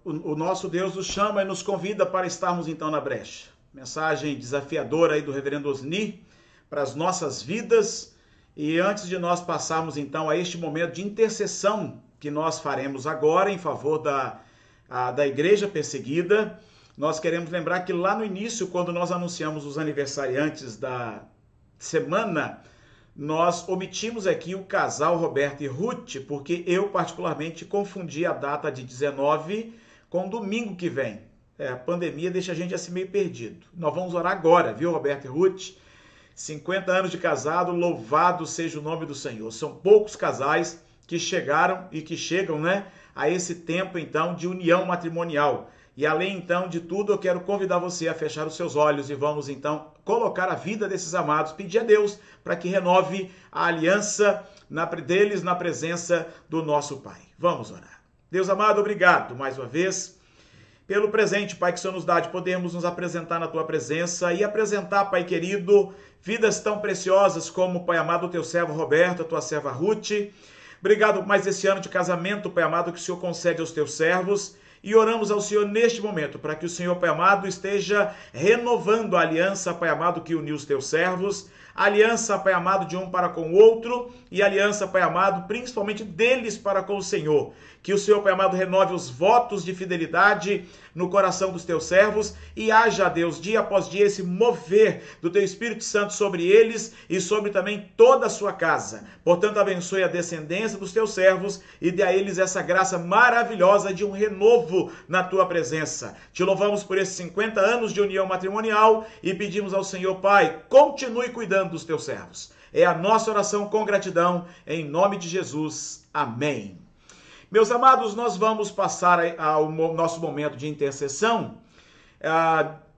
O nosso Deus nos chama e nos convida para estarmos então na brecha. Mensagem desafiadora aí do reverendo Osni para as nossas vidas. E antes de nós passarmos então a este momento de intercessão que nós faremos agora em favor da igreja perseguida, nós queremos lembrar que lá no início, quando nós anunciamos os aniversariantes da semana, nós omitimos aqui o casal Roberto e Ruth, porque eu particularmente confundi a data de 19 com domingo que vem. A pandemia deixa a gente assim meio perdido. Nós vamos orar agora, viu, Roberto e Ruth? 50 anos de casado, louvado seja o nome do Senhor. São poucos casais que chegaram e que chegam, né, a esse tempo então de união matrimonial. E além então de tudo, eu quero convidar você a fechar os seus olhos e vamos então colocar a vida desses amados, pedir a Deus para que renove a aliança deles na presença do nosso Pai. Vamos orar. Deus amado, obrigado mais uma vez pelo presente, Pai, que o Senhor nos dá de podermos nos apresentar na Tua presença e apresentar, Pai querido, vidas tão preciosas como, Pai amado, o Teu servo Roberto, a Tua serva Ruth. Obrigado mais esse ano de casamento, Pai amado, que o Senhor concede aos Teus servos. E oramos ao Senhor neste momento, para que o Senhor, Pai amado, esteja renovando a aliança, Pai amado, que uniu os Teus servos, a aliança, Pai amado, de um para com o outro, e a aliança, Pai amado, principalmente deles para com o Senhor. Que o Senhor, Pai amado, renove os votos de fidelidade no coração dos Teus servos e haja, Deus, dia após dia, esse mover do Teu Espírito Santo sobre eles e sobre também toda a sua casa. Portanto, abençoe a descendência dos Teus servos e dê a eles essa graça maravilhosa de um renovo na Tua presença. Te louvamos por esses 50 anos de união matrimonial e pedimos ao Senhor, Pai, continue cuidando dos Teus servos. É a nossa oração com gratidão, em nome de Jesus. Amém. Meus amados, nós vamos passar ao nosso momento de intercessão,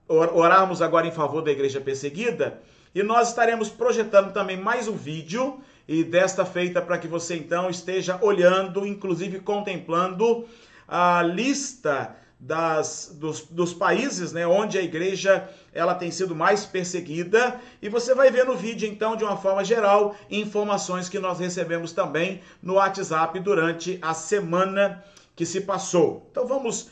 orarmos agora em favor da igreja perseguida, e nós estaremos projetando também mais um vídeo, e desta feita para que você então esteja olhando, inclusive contemplando a lista dos países, né, onde a igreja ela tem sido mais perseguida, e você vai ver no vídeo então, de uma forma geral, informações que nós recebemos também no WhatsApp durante a semana que se passou. Então vamos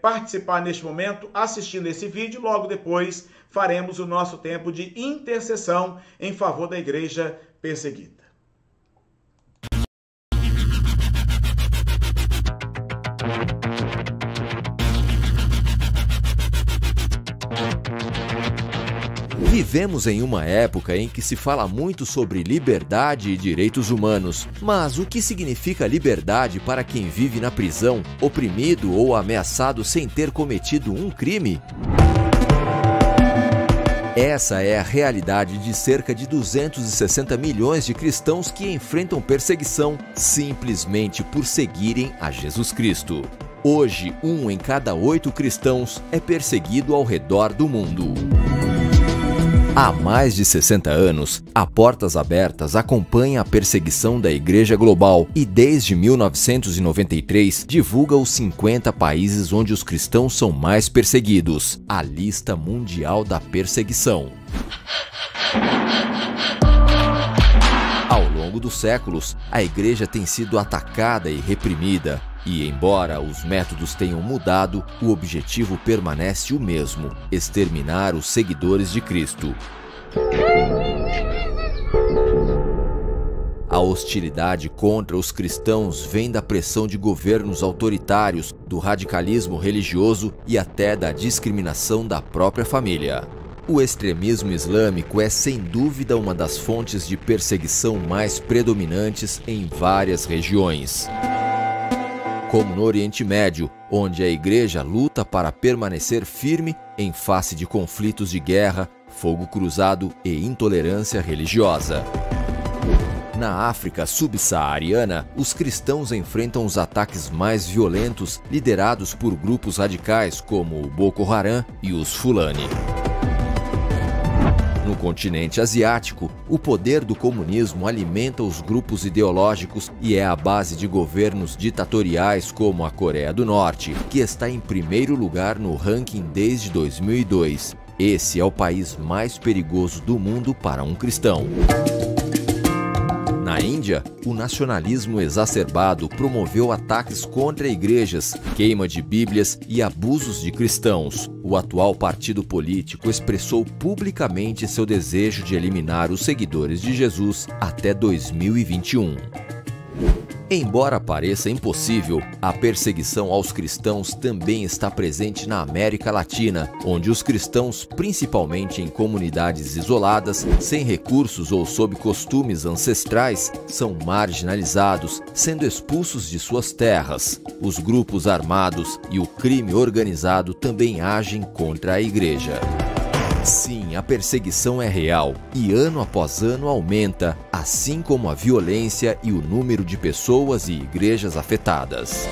participar neste momento assistindo esse vídeo, logo depois faremos o nosso tempo de intercessão em favor da igreja perseguida. Vivemos em uma época em que se fala muito sobre liberdade e direitos humanos, mas o que significa liberdade para quem vive na prisão, oprimido ou ameaçado sem ter cometido um crime? Essa é a realidade de cerca de 260 milhões de cristãos que enfrentam perseguição simplesmente por seguirem a Jesus Cristo. Hoje, 1 em cada 8 cristãos é perseguido ao redor do mundo. Há mais de 60 anos, a Portas Abertas acompanha a perseguição da Igreja Global e, desde 1993, divulga os 50 países onde os cristãos são mais perseguidos, a lista mundial da perseguição. Ao longo dos séculos, a Igreja tem sido atacada e reprimida. E, embora os métodos tenham mudado, o objetivo permanece o mesmo: exterminar os seguidores de Cristo. A hostilidade contra os cristãos vem da pressão de governos autoritários, do radicalismo religioso e até da discriminação da própria família. O extremismo islâmico é, sem dúvida, uma das fontes de perseguição mais predominantes em várias regiões. Como no Oriente Médio, onde a igreja luta para permanecer firme em face de conflitos de guerra, fogo cruzado e intolerância religiosa. Na África subsaariana, os cristãos enfrentam os ataques mais violentos liderados por grupos radicais como o Boko Haram e os Fulani. No continente asiático, o poder do comunismo alimenta os grupos ideológicos e é a base de governos ditatoriais como a Coreia do Norte, que está em primeiro lugar no ranking desde 2002. Esse é o país mais perigoso do mundo para um cristão. Na Índia, o nacionalismo exacerbado promoveu ataques contra igrejas, queima de bíblias e abusos de cristãos. O atual partido político expressou publicamente seu desejo de eliminar os seguidores de Jesus até 2021. Embora pareça impossível, a perseguição aos cristãos também está presente na América Latina, onde os cristãos, principalmente em comunidades isoladas, sem recursos ou sob costumes ancestrais, são marginalizados, sendo expulsos de suas terras. Os grupos armados e o crime organizado também agem contra a igreja. Sim, a perseguição é real e ano após ano aumenta, assim como a violência e o número de pessoas e igrejas afetadas.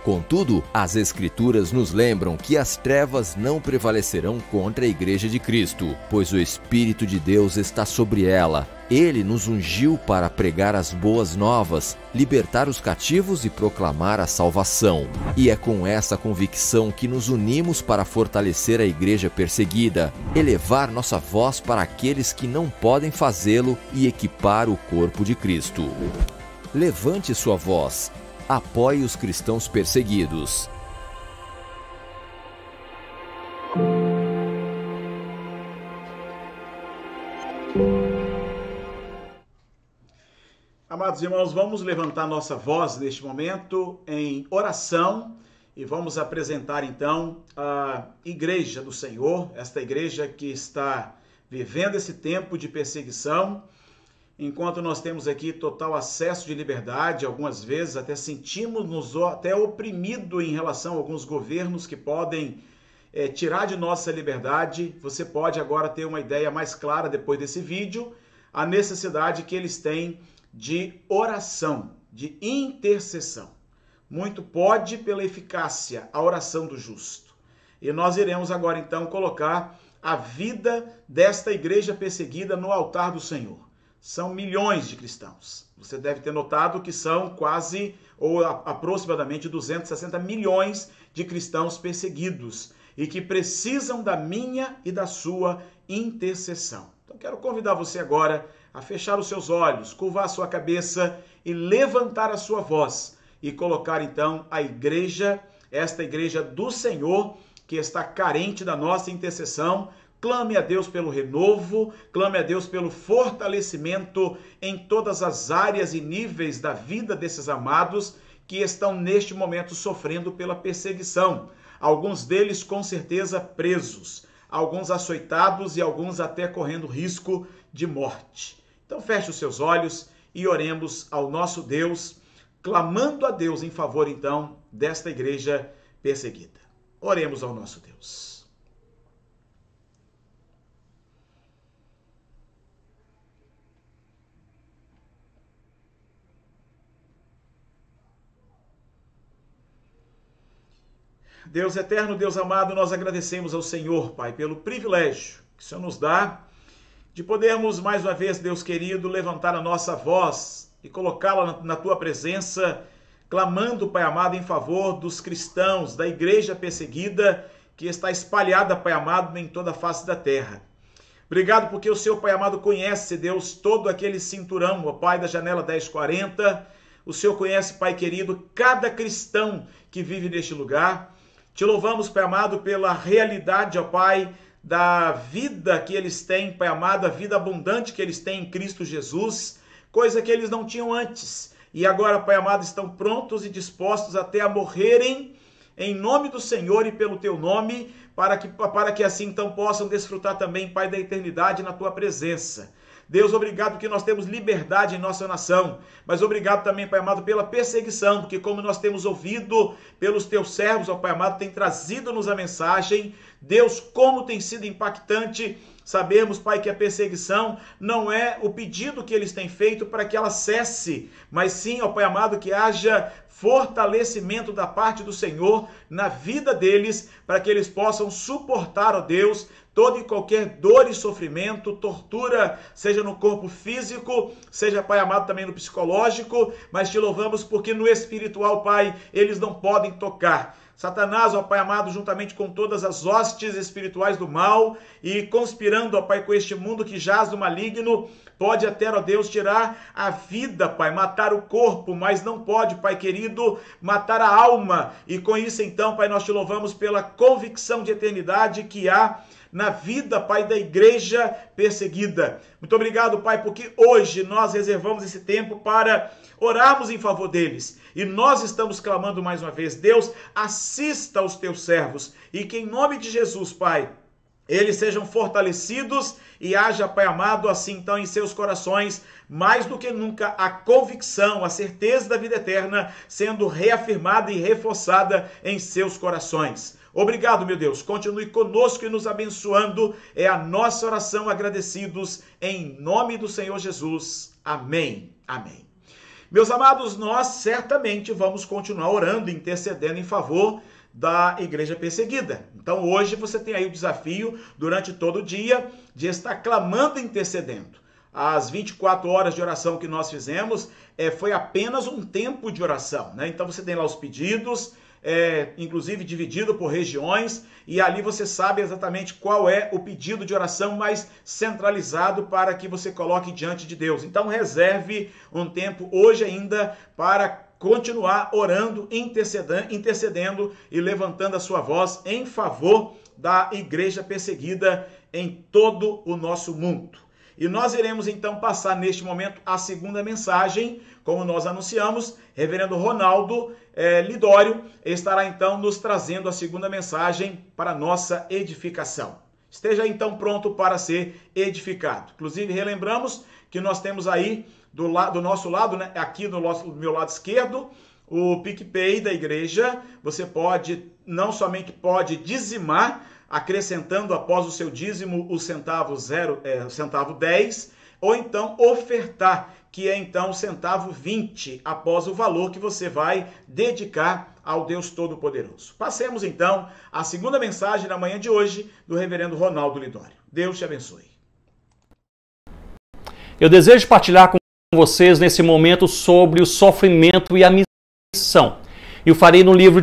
Contudo, as Escrituras nos lembram que as trevas não prevalecerão contra a Igreja de Cristo, pois o Espírito de Deus está sobre ela. Ele nos ungiu para pregar as boas novas, libertar os cativos e proclamar a salvação. E é com essa convicção que nos unimos para fortalecer a igreja perseguida, elevar nossa voz para aqueles que não podem fazê-lo e equipar o corpo de Cristo. Levante sua voz. Apoie os cristãos perseguidos. Amados irmãos, vamos levantar nossa voz neste momento em oração e vamos apresentar então a Igreja do Senhor, esta igreja que está vivendo esse tempo de perseguição, enquanto nós temos aqui total acesso de liberdade, algumas vezes até sentimos-nos até oprimidos em relação a alguns governos que podem tirar de nossa liberdade. Você pode agora ter uma ideia mais clara depois desse vídeo, a necessidade que eles têm de oração, de intercessão. Muito pode pela eficácia a oração do justo. E nós iremos agora então colocar a vida desta igreja perseguida no altar do Senhor. São milhões de cristãos. Você deve ter notado que são quase ou aproximadamente 260 milhões de cristãos perseguidos e que precisam da minha e da sua intercessão. Então quero convidar você agora a fechar os seus olhos, curvar a sua cabeça e levantar a sua voz e colocar então a igreja, esta igreja do Senhor, que está carente da nossa intercessão. Clame a Deus pelo renovo, clame a Deus pelo fortalecimento em todas as áreas e níveis da vida desses amados que estão neste momento sofrendo pela perseguição. Alguns deles com certeza presos, alguns açoitados e alguns até correndo risco de morte. Então feche os seus olhos e oremos ao nosso Deus, clamando a Deus em favor então desta igreja perseguida. Oremos ao nosso Deus. Deus eterno, Deus amado, nós agradecemos ao Senhor, Pai, pelo privilégio que o Senhor nos dá de podermos, mais uma vez, Deus querido, levantar a nossa voz e colocá-la na Tua presença, clamando, Pai amado, em favor dos cristãos, da igreja perseguida que está espalhada, Pai amado, em toda a face da terra. Obrigado porque o Senhor, Pai amado, conhece, Deus, todo aquele cinturão, ó Pai, da janela 1040. O Senhor conhece, Pai querido, cada cristão que vive neste lugar. Te louvamos, Pai amado, pela realidade, ó Pai, da vida que eles têm, Pai amado, a vida abundante que eles têm em Cristo Jesus, coisa que eles não tinham antes. E agora, Pai amado, estão prontos e dispostos até a morrerem em nome do Senhor e pelo Teu nome, para que assim então possam desfrutar também, Pai, da eternidade na Tua presença. Deus, obrigado que nós temos liberdade em nossa nação, mas obrigado também, Pai amado, pela perseguição, porque como nós temos ouvido pelos Teus servos, ó Pai amado, tem trazido-nos a mensagem. Deus, como tem sido impactante sabermos, Pai, que a perseguição não é o pedido que eles têm feito para que ela cesse, mas sim, ó Pai amado, que haja fortalecimento da parte do Senhor na vida deles, para que eles possam suportar, ó Deus, toda e qualquer dor e sofrimento, tortura, seja no corpo físico, seja, Pai amado, também no psicológico, mas te louvamos porque no espiritual, Pai, eles não podem tocar. Satanás, ó Pai amado, juntamente com todas as hostes espirituais do mal e conspirando, ó Pai, com este mundo que jaz do maligno, pode até, ó Deus, tirar a vida, Pai, matar o corpo, mas não pode, Pai querido, matar a alma. E com isso, então, Pai, nós te louvamos pela convicção de eternidade que há na vida, Pai, da igreja perseguida. Muito obrigado, Pai, porque hoje nós reservamos esse tempo para orarmos em favor deles. E nós estamos clamando mais uma vez, Deus, assista aos teus servos e que em nome de Jesus, Pai, eles sejam fortalecidos e haja, Pai amado, assim então em seus corações, mais do que nunca, a convicção, a certeza da vida eterna sendo reafirmada e reforçada em seus corações. Obrigado, meu Deus. Continue conosco e nos abençoando. É a nossa oração agradecidos em nome do Senhor Jesus. Amém. Amém. Meus amados, nós certamente vamos continuar orando, intercedendo em favor da igreja perseguida. Então hoje você tem aí o desafio, durante todo o dia, de estar clamando e intercedendo. As 24 horas de oração que nós fizemos foi apenas um tempo de oração, né? Então você tem lá os pedidos, inclusive dividido por regiões, e ali você sabe exatamente qual é o pedido de oração mais centralizado para que você coloque diante de Deus. Então reserve um tempo hoje ainda para continuar orando, intercedendo e levantando a sua voz em favor da igreja perseguida em todo o nosso mundo. E nós iremos então passar neste momento a segunda mensagem, como nós anunciamos. Reverendo Ronaldo Lidório estará então nos trazendo a segunda mensagem para nossa edificação. Esteja então pronto para ser edificado. Inclusive relembramos que nós temos aí do nosso lado, né, aqui do meu lado esquerdo, o PicPay da igreja. Você não somente pode dizimar, acrescentando após o seu dízimo o centavo 10, ou então ofertar, que é então o centavo 20, após o valor que você vai dedicar ao Deus Todo-Poderoso. Passemos então à segunda mensagem da manhã de hoje do reverendo Ronaldo Lidório. Deus te abençoe. Eu desejo partilhar com vocês nesse momento sobre o sofrimento e a missão. E o farei no livro